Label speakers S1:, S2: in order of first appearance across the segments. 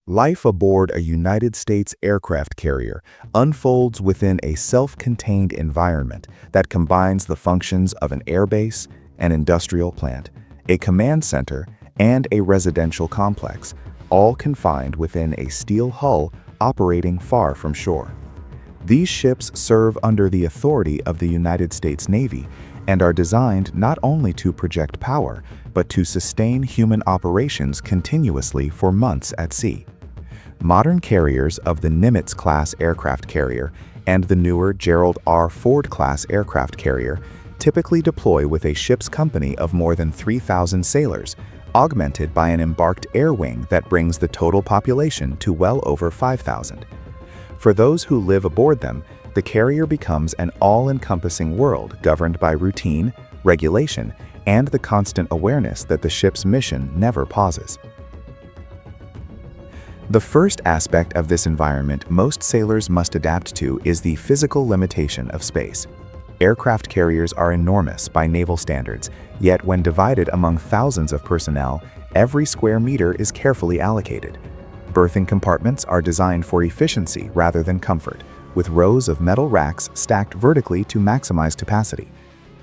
S1: Life aboard a United States aircraft carrier unfolds within a self-contained environment that combines the functions of an airbase, an industrial plant, a command center, and a residential complex, all confined within a steel hull operating far from shore. These ships serve under the authority of the United States Navy and are designed not only to project power, but to sustain human operations continuously for months at sea. Modern carriers of the Nimitz-class aircraft carrier and the newer Gerald R. Ford-class aircraft carrier typically deploy with a ship's company of more than 3,000 sailors, augmented by an embarked air wing that brings the total population to well over 5,000. For those who live aboard them, the carrier becomes an all-encompassing world governed by routine, regulation, and the constant awareness that the ship's mission never pauses. The first aspect of this environment most sailors must adapt to is the physical limitation of space. Aircraft carriers are enormous by naval standards, yet when divided among thousands of personnel, every square meter is carefully allocated. Berthing compartments are designed for efficiency rather than comfort, with rows of metal racks stacked vertically to maximize capacity.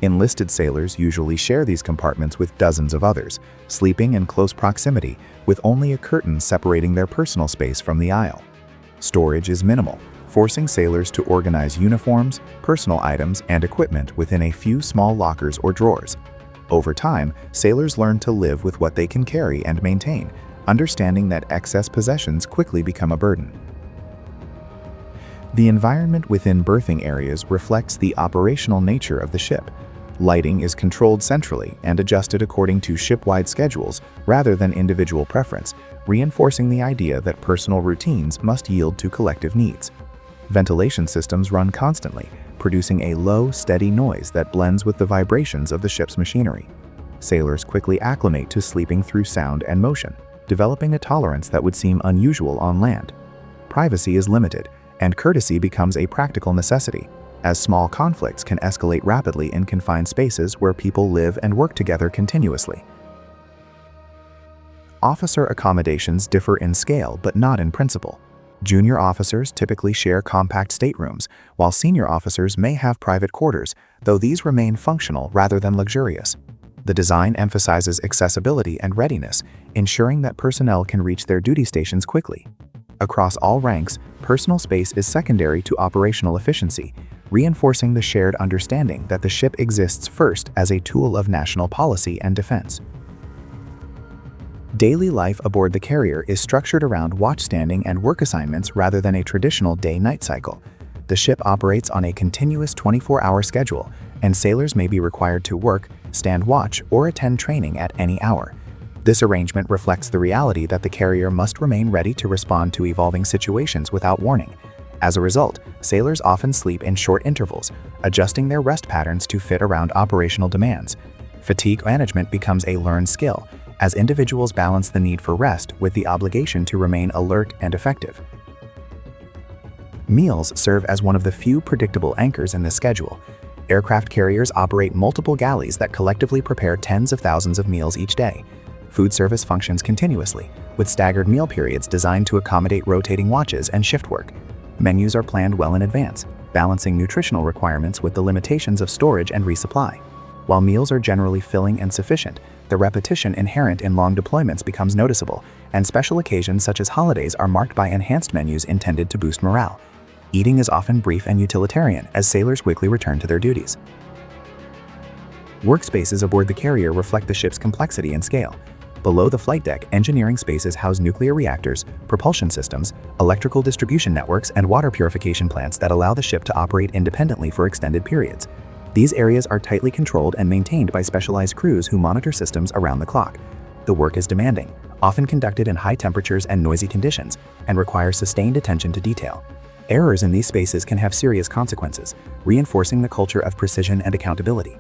S1: Enlisted sailors usually share these compartments with dozens of others, sleeping in close proximity, with only a curtain separating their personal space from the aisle. Storage is minimal, forcing sailors to organize uniforms, personal items, and equipment within a few small lockers or drawers. Over time, sailors learn to live with what they can carry and maintain, understanding that excess possessions quickly become a burden. The environment within berthing areas reflects the operational nature of the ship. Lighting is controlled centrally and adjusted according to ship-wide schedules rather than individual preference, reinforcing the idea that personal routines must yield to collective needs. Ventilation systems run constantly, producing a low, steady noise that blends with the vibrations of the ship's machinery. Sailors quickly acclimate to sleeping through sound and motion, developing a tolerance that would seem unusual on land. Privacy is limited, and courtesy becomes a practical necessity, as small conflicts can escalate rapidly in confined spaces where people live and work together continuously. Officer accommodations differ in scale but not in principle. Junior officers typically share compact staterooms, while senior officers may have private quarters, though these remain functional rather than luxurious. The design emphasizes accessibility and readiness, ensuring that personnel can reach their duty stations quickly. Across all ranks, personal space is secondary to operational efficiency, reinforcing the shared understanding that the ship exists first as a tool of national policy and defense. Daily life aboard the carrier is structured around watchstanding and work assignments rather than a traditional day-night cycle. The ship operates on a continuous 24-hour schedule, and sailors may be required to work, stand watch, or attend training at any hour. This arrangement reflects the reality that the carrier must remain ready to respond to evolving situations without warning. As a result, sailors often sleep in short intervals, adjusting their rest patterns to fit around operational demands. Fatigue management becomes a learned skill, as individuals balance the need for rest with the obligation to remain alert and effective. Meals serve as one of the few predictable anchors in this schedule. Aircraft carriers operate multiple galleys that collectively prepare tens of thousands of meals each day. Food service functions continuously, with staggered meal periods designed to accommodate rotating watches and shift work. Menus are planned well in advance, balancing nutritional requirements with the limitations of storage and resupply. While meals are generally filling and sufficient, the repetition inherent in long deployments becomes noticeable, and special occasions such as holidays are marked by enhanced menus intended to boost morale. Eating is often brief and utilitarian as sailors quickly return to their duties. Workspaces aboard the carrier reflect the ship's complexity and scale. Below the flight deck, engineering spaces house nuclear reactors, propulsion systems, electrical distribution networks, and water purification plants that allow the ship to operate independently for extended periods. These areas are tightly controlled and maintained by specialized crews who monitor systems around the clock. The work is demanding, often conducted in high temperatures and noisy conditions, and requires sustained attention to detail. Errors in these spaces can have serious consequences, reinforcing the culture of precision and accountability.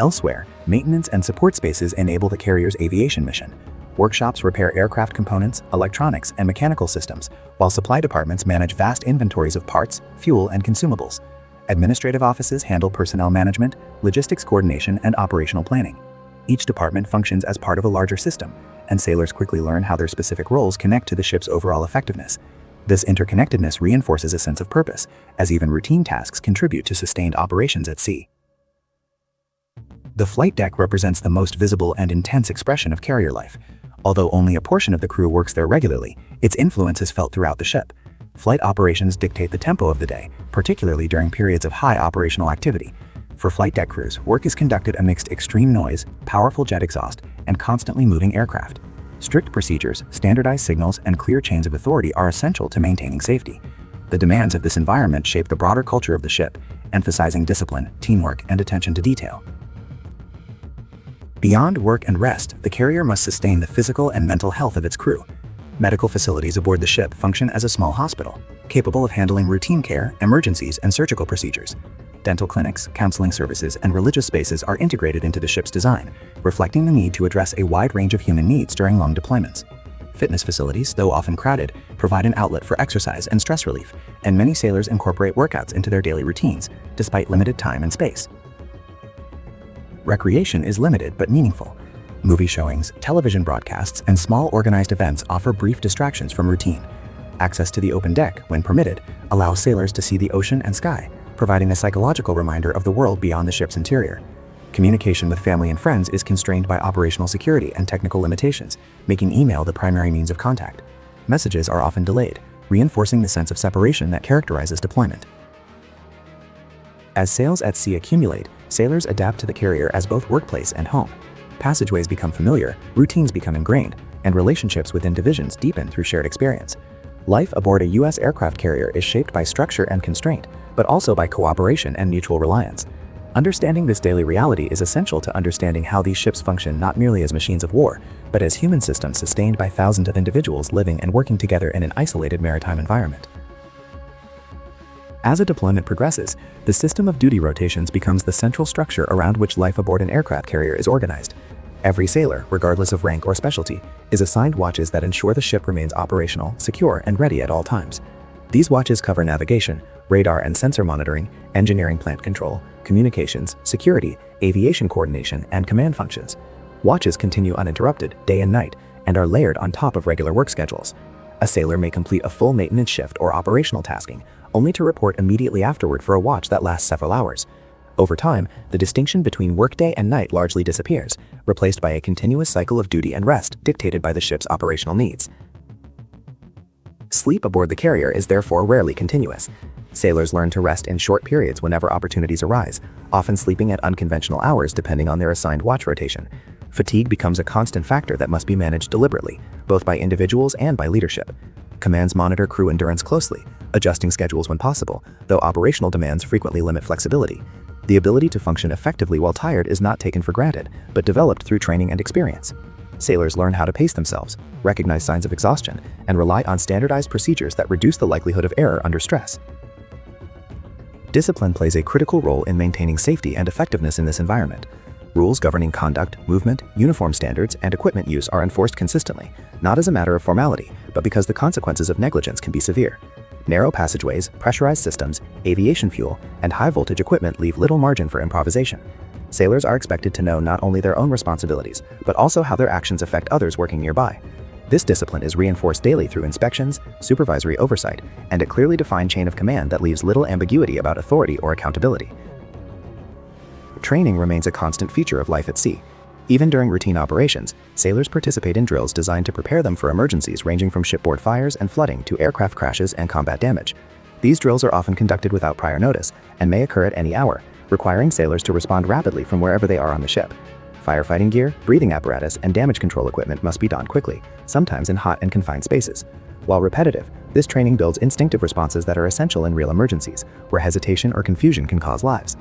S1: Elsewhere, maintenance and support spaces enable the carrier's aviation mission. Workshops repair aircraft components, electronics, and mechanical systems, while supply departments manage vast inventories of parts, fuel, and consumables. Administrative offices handle personnel management, logistics coordination, and operational planning. Each department functions as part of a larger system,
S2: and sailors quickly learn how their specific roles connect to the ship's overall effectiveness. This interconnectedness reinforces a sense of purpose, as even routine tasks contribute to sustained operations at sea. The flight deck represents the most visible and intense expression of carrier life. Although only a portion of the crew works there regularly, its influence is felt throughout the ship. Flight operations dictate the tempo of the day, particularly during periods of high operational activity. For flight deck crews, work is conducted amidst extreme noise, powerful jet exhaust, and constantly moving aircraft. Strict procedures, standardized signals, and clear chains of authority are essential to maintaining safety. The demands of this environment shape the broader culture of the ship, emphasizing discipline, teamwork, and attention to detail. Beyond work and rest, the carrier must sustain the physical and mental health of its crew. Medical facilities aboard the ship function as a small hospital, capable of handling routine care, emergencies, and surgical procedures. Dental clinics, counseling services, and religious spaces are integrated into the ship's design, reflecting the need to address a wide range of human needs during long deployments. Fitness facilities, though often crowded, provide an outlet for exercise and stress relief, and many sailors incorporate workouts into their daily routines, despite limited time and space. Recreation is limited but meaningful. Movie showings, television broadcasts, and small organized events offer brief distractions from routine. Access to the open deck, when permitted, allows sailors to see the ocean and sky, providing a psychological reminder of the world beyond the ship's interior. Communication with family and friends is constrained by operational security and technical limitations, making email the primary means of contact. Messages are often delayed, reinforcing the sense of separation that characterizes deployment. As sails at sea accumulate, sailors adapt to the carrier as both workplace and home. Passageways become familiar, routines become ingrained, and relationships within divisions deepen through shared experience. Life aboard a U.S. aircraft carrier is shaped by structure and constraint, but also by cooperation and mutual reliance. Understanding this daily reality is essential to understanding how these ships function not merely as machines of war, but as human systems sustained by thousands of individuals living and working together in an isolated maritime environment. As a deployment progresses, the system of duty rotations becomes the central structure around which life aboard an aircraft carrier is organized. Every sailor, regardless of rank or specialty, is assigned watches that ensure the ship remains operational, secure, and ready at all times. These watches cover navigation, radar and sensor monitoring, engineering plant control, communications, security, aviation coordination, and command functions. Watches continue uninterrupted, day and night, and are layered on top of regular work schedules. A sailor may complete a full maintenance shift or operational tasking, only to report immediately afterward for a watch that lasts several hours. Over time, the distinction between workday and night largely disappears, replaced by a continuous cycle of duty and rest dictated by the ship's operational needs. Sleep aboard the carrier is therefore rarely continuous. Sailors learn to rest in short periods whenever opportunities arise, often sleeping at unconventional hours depending on their assigned watch rotation. Fatigue becomes a constant factor that must be managed deliberately, both by individuals and by leadership. Commands monitor crew endurance closely, adjusting schedules when possible, though operational demands frequently limit flexibility. The ability to function effectively while tired is not taken for granted, but developed through training and experience. Sailors learn how to pace themselves, recognize signs of exhaustion, and rely on standardized procedures that reduce the likelihood of error under stress. Discipline plays a critical role in maintaining safety and effectiveness in this environment. Rules governing conduct, movement, uniform standards, and equipment use are enforced consistently, not as a matter of formality, but because the consequences of negligence can be severe. Narrow passageways, pressurized systems, aviation fuel, and high-voltage equipment leave little margin for improvisation. Sailors are expected to know not only their own responsibilities, but also how their actions affect others working nearby. This discipline is reinforced daily through inspections, supervisory oversight, and a clearly defined chain of command that leaves little ambiguity about authority or accountability. Training remains a constant feature of life at sea. Even during routine operations, sailors participate in drills designed to prepare them for emergencies ranging from shipboard fires and flooding to aircraft crashes and combat damage. These drills are often conducted without prior notice and may occur at any hour, requiring sailors to respond rapidly from wherever they are on the ship. Firefighting gear, breathing apparatus, and damage control equipment must be donned quickly, sometimes in hot and confined spaces. While repetitive, this training builds instinctive responses that are essential in real emergencies, where hesitation or confusion can cause lives.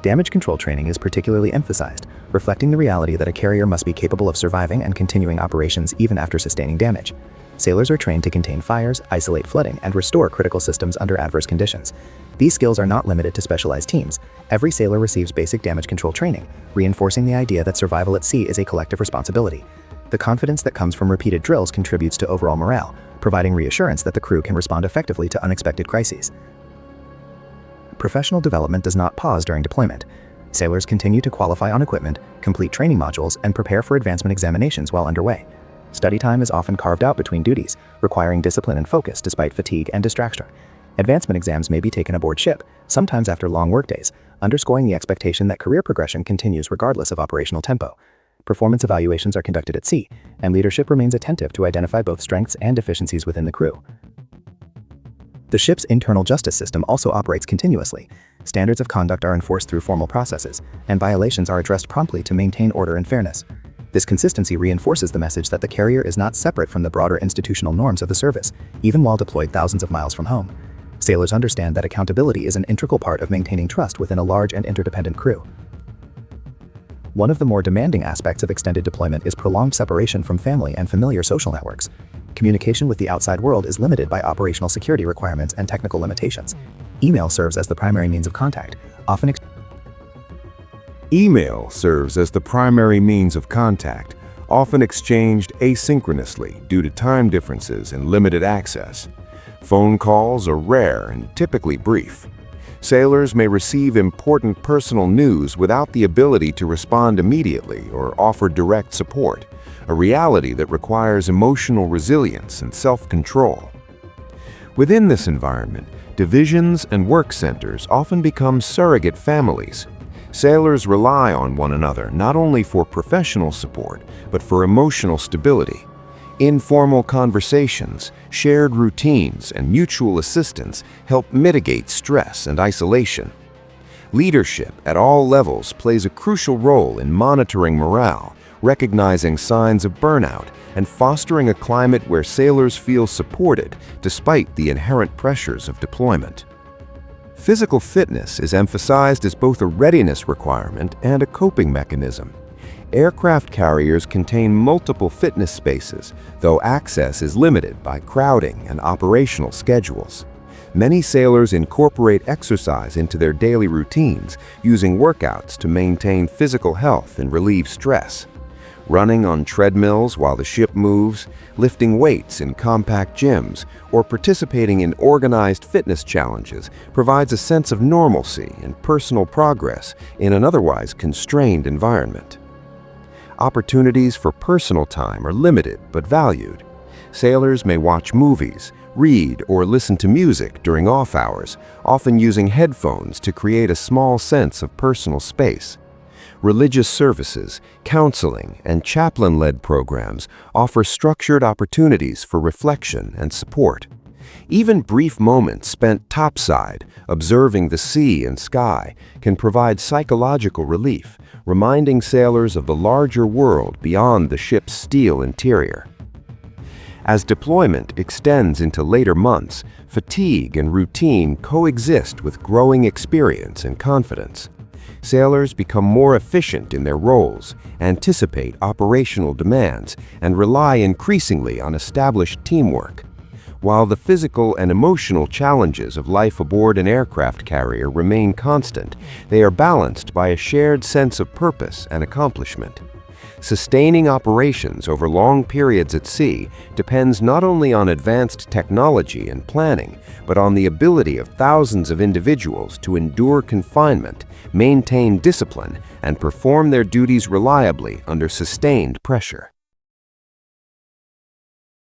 S2: Damage control training is particularly emphasized, reflecting the reality that a carrier must be capable of surviving and continuing operations even after sustaining damage. Sailors are trained to contain fires, isolate flooding, and restore critical systems under adverse conditions. These skills are not limited to specialized teams. Every sailor receives basic damage control training, reinforcing the idea that survival at sea is a collective responsibility. The confidence that comes from repeated drills contributes to overall morale, providing reassurance that the crew can respond effectively to unexpected crises. Professional development does not pause during deployment. Sailors continue to qualify on equipment, complete training modules, and prepare for advancement examinations while underway. Study time is often carved out between duties, requiring discipline and focus despite fatigue and distraction. Advancement exams may be taken aboard ship, sometimes after long workdays, underscoring the expectation that career progression continues regardless of operational tempo. Performance evaluations are conducted at sea, and leadership remains attentive to identify both strengths and deficiencies within the crew. The ship's internal justice system also operates continuously. Standards of conduct are enforced through formal processes, and violations are addressed promptly to maintain order and fairness. This consistency reinforces the message that the carrier is not separate from the broader institutional norms of the service, even while deployed thousands of miles from home. Sailors understand that accountability is an integral part of maintaining trust within a large and interdependent crew. One of the more demanding aspects of extended deployment is prolonged separation from family and familiar social networks. Communication with the outside world is limited by operational security requirements and technical limitations. Email serves as the primary means of contact, often
S3: exchanged asynchronously due to time differences and limited access. Phone calls are rare and typically brief. Sailors may receive important personal news without the ability to respond immediately or offer direct support, a reality that requires emotional resilience and self-control. Within this environment, divisions and work centers often become surrogate families. Sailors rely on one another not only for professional support, but for emotional stability. Informal conversations, shared routines, and mutual assistance help mitigate stress and isolation. Leadership at all levels plays a crucial role in monitoring morale, recognizing signs of burnout, and fostering a climate where sailors feel supported despite the inherent pressures of deployment. Physical fitness is emphasized as both a readiness requirement and a coping mechanism. Aircraft carriers contain multiple fitness spaces, though access is limited by crowding and operational schedules. Many sailors incorporate exercise into their daily routines, using workouts to maintain physical health and relieve stress. Running on treadmills while the ship moves, lifting weights in compact gyms, or participating in organized fitness challenges provides a sense of normalcy and personal progress in an otherwise constrained environment. Opportunities for personal time are limited but valued. Sailors may watch movies, read, or listen to music during off hours, often using headphones to create a small sense of personal space. Religious services, counseling, and chaplain-led programs offer structured opportunities for reflection and support. Even brief moments spent topside, observing the sea and sky, can provide psychological relief, reminding sailors of the larger world beyond the ship's steel interior. As deployment extends into later months, fatigue and routine coexist with growing experience and confidence. Sailors become more efficient in their roles, anticipate operational demands, and rely increasingly on established teamwork. While the physical and emotional challenges of life aboard an aircraft carrier remain constant, they are balanced by a shared sense of purpose and accomplishment. Sustaining operations over long periods at sea depends not only on advanced technology and planning, but on the ability of thousands of individuals to endure confinement, maintain discipline, and perform their duties reliably under sustained pressure.